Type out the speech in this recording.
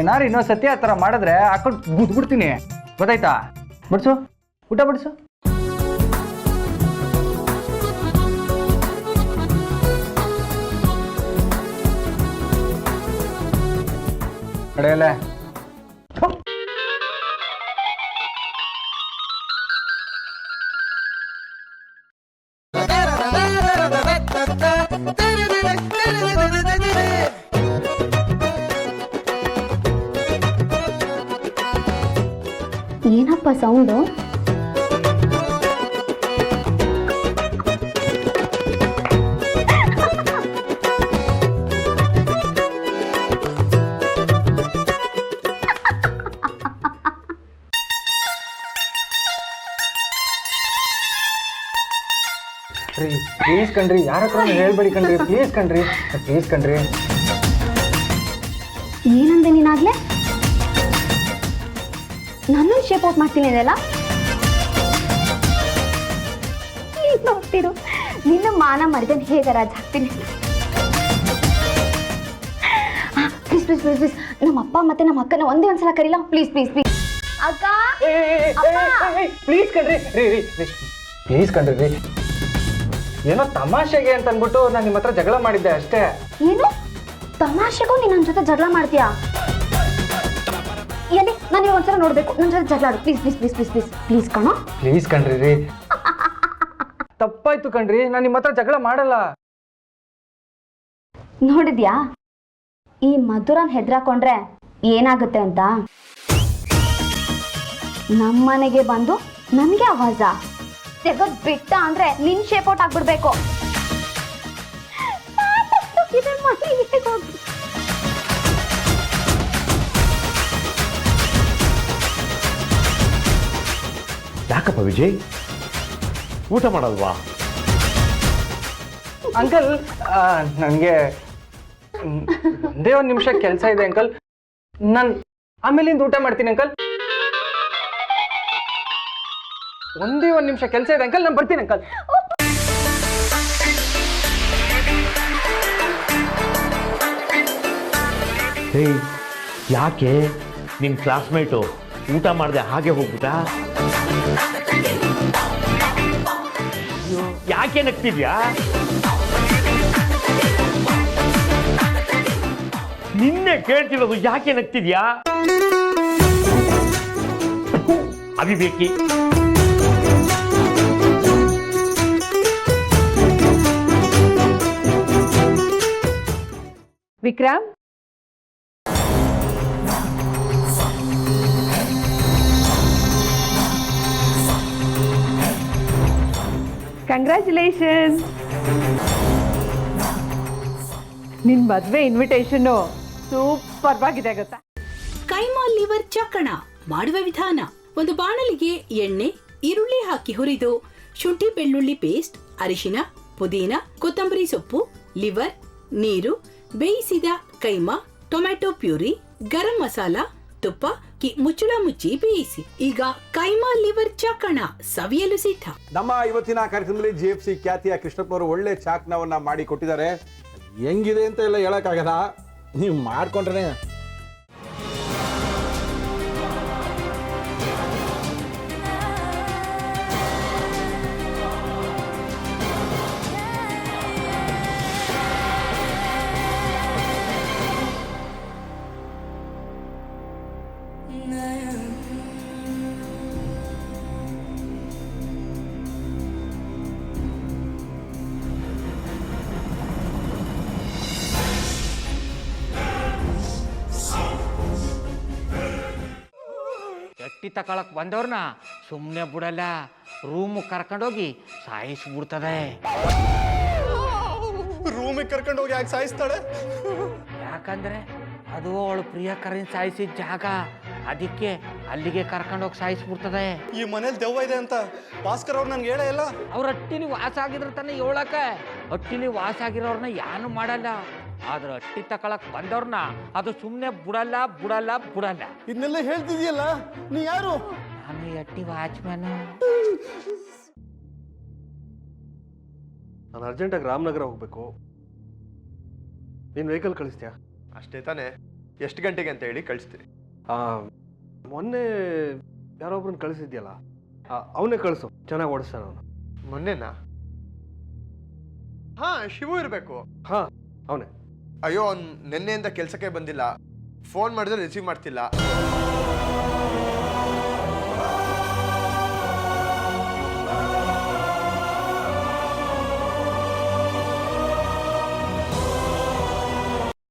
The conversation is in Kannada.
ಏನಾರು ಇನ್ನೊಂದು ಸತಿ ಆ ಥರ ಮಾಡಿದ್ರೆ ಹಾಕೊಂಡು ಗುದ್ಬಿಡ್ತೀನಿ, ಗೊತ್ತಾಯ್ತಾ? ಬಡಿಸು, ಊಟ ಬಡಿಸು. ಕಡೆಯಲ್ಲೇ ಏನಪ್ಪ ಸೌಂಡು? ಪ್ಲೀಸ್ ಕಣ್ರಿ, ಯಾರ ಹತ್ರ ಹೇಳ್ಬೇಡಿ ಕಣ್ರಿ, ಪ್ಲೀಸ್ ಕಣ್ರಿ, ಪ್ಲೀಸ್ ಕಣ್ರಿ. ಏನಂದೆ ನೀನಾಗ್ಲೇ? ನನ್ನನ್ನು ಶೇಪ್ ಔಟ್ ಮಾಡ್ತೀನಿ ಇದೆಲ್ಲ ನೋಡ್ತಿರು. ನಿನ್ನ ಮಾನ ಮರ್ದನ್ ಹೇಗೆ ರಾಜ್ ಹಾಕ್ತೀನಿ. ಪ್ಲೀಸ್ ಪ್ಲೀಸ್ ಪ್ಲೀಸ್ ಪ್ಲೀಸ್ ನಮ್ಮ ಅಪ್ಪ ಮತ್ತೆ ನಮ್ಮ ಅಕ್ಕನ ಒಂದೇ ಒಂದ್ಸಲ ಕರೀಲ, ಪ್ಲೀಸ್ ಪ್ಲೀಸ್ ಪ್ಲೀಸ್. ಅಕ್ಕ ಪ್ಲೀಸ್ ಕಣ್ರಿ, ಪ್ಲೀಸ್ ಕಣ್ರಿ ರೀ. ಏನೋ ತಮಾಷೆಗೆ ಅಂತ ಅಂದ್ಬಿಟ್ಟು ನಾನು ನಿಮ್ಮ ಹತ್ರ ಜಗಳ ಮಾಡಿದ್ದೆ ಅಷ್ಟೇ. ಏನು ತಮಾಷೆಗೂ ನೀನ್ ನನ್ನ ಜೊತೆ ಜಗಳ ಮಾಡ್ತೀಯಾ? ಎಲ್ಲಿ ನಾನು ಒಂದ್ಸಲ ನೋಡ್ಬೇಕು, ನನ್ನ ಜೊತೆ ಜಗಳ ಆಡು, please please please please please please ಕಣೋ. ಪ್ಲೀಸ್ ಕಣ್ರಿ ರೀ, ತಪ್ಪಾಯ್ತು ಕಣ್ರಿ, ನಾನು ನಿಮ್ಮ ಹತ್ರ ಜಗಳ ಮಾಡಲ್ಲ. ನೋಡಿದ್ಯಾ ಈ ಮಧುರನ್ ಹೆದ್ರಾಕೊಂಡ್ರೆ ಏನಾಗುತ್ತೆ ಅಂತ? ನಮ್ಮನೆಗೆ ಬಂದು ನನ್ಗೆ ಆವಾಜ ತೆಗದ್ ಬಿಟ್ಟ ಅಂದ್ರೆ ನಿನ್ ಶೇಪ್ ಔಟ್ ಆಗ್ಬಿಡ್ಬೇಕು. ಯಾಕಪ್ಪ ವಿಜಯ್, ಊಟ ಮಾಡಲ್ವಾ? ಅಂಕಲ್, ನನಗೆ ಒಂದೇ ಒಂದು ನಿಮಿಷ ಕೆಲಸ ಇದೆ ಅಂಕಲ್, ನಾನು ಆಮೇಲಿಂದ ಊಟ ಮಾಡ್ತೀನಿ ಅಂಕಲ್. ಒಂದೇ ಒಂದು ನಿಮಿಷ ಕೆಲಸ ಇದೆ ಅಂಕಲ್, ನಾನು ಬರ್ತೀನಿ ಅಂಕಲ್. ಹೇಯ್, ಯಾಕೆ ನಿನ್ನ ಕ್ಲಾಸ್ಮೇಟು ಊಟ ಮಾಡದೆ ಹಾಗೆ ಹೋಗ್ಬಿಟ್ಟ? ಯಾಕೆ ನಗ್ತಿದ್ಯಾ? ನಿನ್ನೆ ಕೇಳ್ತಿರೋದು ಯಾಕೆ ನಗ್ತಿದ್ಯಾ? ಅವಿವೇಕಿ. ವಿಕ್ರಮ್, ಕಂಗ್ರ್ಯಾಚುಲೇಷನ್ಸ್. ನಿನ್ ಮದ್ವೆ ಇನ್ವಿಟೇಷನ್ ಸೂಪರ್ ಆಗಿದೆ ಗೊತ್ತಾ? ಕೈಮಾ ಲಿವರ್ ಚಕ್ಕಣ ಮಾಡುವ ವಿಧಾನ: ಒಂದು ಬಾಣಲಿಗೆ ಎಣ್ಣೆ, ಈರುಳ್ಳಿ ಹಾಕಿ ಹುರಿದು ಶುಂಠಿ ಬೆಳ್ಳುಳ್ಳಿ ಪೇಸ್ಟ್, ಅರಿಶಿನ, ಪುದೀನ, ಕೊತ್ತಂಬರಿ ಸೊಪ್ಪು, ಲಿವರ್, ನೀರು, ಬೇಯಿಸಿದ ಕೈಮಾ, ಟೊಮ್ಯಾಟೊ ಪ್ಯೂರಿ, ಗರಂ ಮಸಾಲ, ತುಪ್ಪ ಮುಚ್ಚಳ ಮುಚ್ಚಿ ಬೇಯಿಸಿ. ಈಗ ಕೈಮಾ ಲಿವರ್ ಚಾಕಣ ಸವಿಯಲು ಸಿದ್ಧ. ನಮ್ಮ ಇವತ್ತಿನ ಕಾರ್ಯಕ್ರಮದಲ್ಲಿ GFC ಖ್ಯಾತಿಯ ಕೃಷ್ಣಪ್ಪನವರು ಒಳ್ಳೆ ಚಾಕ್ನವನ್ನ ಮಾಡಿ ಕೊಟ್ಟಿದ್ದಾರೆ. ಹೆಂಗಿದೆ ಅಂತ ಎಲ್ಲ ಹೇಳಕ್ಕಾಗಲ್ಲ, ನೀವು ಮಾಡ್ಕೊಂಡ್ರೆ. ಎಟ್ಟಿ ತಕೊಳಕ್ ಬಂದವ್ರನ್ನ ಸುಮ್ಮನೆ ಬಿಡಲ್ಲ, ರೂಮ್ ಕರ್ಕೊಂಡೋಗಿ ಸಾಯಿಸ್ಬಿಡ್ತದೆ. ರೂಮಿಗೆ ಕರ್ಕೊಂಡೋಗಿ ಯಾಕೆ ಸಾಯಿಸ್ತಾಳೆ? ಯಾಕಂದ್ರೆ ಅದು ಅವಳು ಪ್ರಿಯಕರನ್ ಸಾಯಿಸಿದ ಜಾಗ, ಅದಕ್ಕೆ ಅಲ್ಲಿಗೆ ಕರ್ಕೊಂಡೋಗಿ ಸಾಯಿಸ್ಬಿಡ್ತದೆ. ಈ ಮನೇಲಿ ದೆವ್ವ ಇದೆ ಅಂತ ಭಾಸ್ಕರ್ ಅವ್ರು ನನ್ಗೆ ಹೇಳೇ ಇಲ್ಲ. ಅವ್ರ ಹಟ್ಟಿಲಿ ವಾಸ ಆಗಿದ್ರ ತಾನೆ ಹೇಳಕ. ಹಟ್ಟಿಲಿ ವಾಸ ಆಗಿರೋರ್ನ ಯಾನು ಮಾಡಲ್ಲ, ಆದ್ರೆ ಹಟ್ಟಿ ತಕೊಳಕ್ ಬಂದವ್ರನ್ನ ಅದು ಸುಮ್ಮನೆ ಬಿಡಲ್ಲ ಬಿಡಲ್ಲ ಬಿಡಲ್ಲ. ಇದನ್ನೆಲ್ಲ ಹೇಳ್ತಿದ್ಯಲ್ಲ, ನೀ ಯಾರು? ನಾನು ಹಟ್ಟಿ ವಾಚ್ಮ್ಯಾನ್. ನಾನು ಅರ್ಜೆಂಟಾಗಿ ರಾಮನಗರ ಹೋಗ್ಬೇಕು. ನೀನು ವೆಹಿಕಲ್ ಕಳಿಸ್ತೀಯಾ? ಅಷ್ಟೇ ತಾನೇ? ಎಷ್ಟು ಗಂಟೆಗೆ ಅಂತ ಹೇಳಿ ಕಳಿಸ್ತೀರಿ. ಮೊನ್ನೆ ಯಾರೊಬ್ರನ್ನ ಕಳಿಸಿದ್ಯಲ್ಲ ಅವನೇ ಕಳಿಸು, ಚೆನ್ನಾಗಿ ಓಡಿಸ್ತಾನ ಅವನು. ಮೊನ್ನೆನಾ? ಹಾ, ಶಿವು ಇರಬೇಕು. ಹಾ, ಅವನೇ. ಅಯ್ಯೋ, ಅವ್ನು ನಿನ್ನೆಯಿಂದ ಕೆಲಸಕ್ಕೆ ಬಂದಿಲ್ಲ. ಫೋನ್ ಮಾಡಿದ್ರೆ ರಿಸೀವ್ ಮಾಡ್ತಿಲ್ಲ.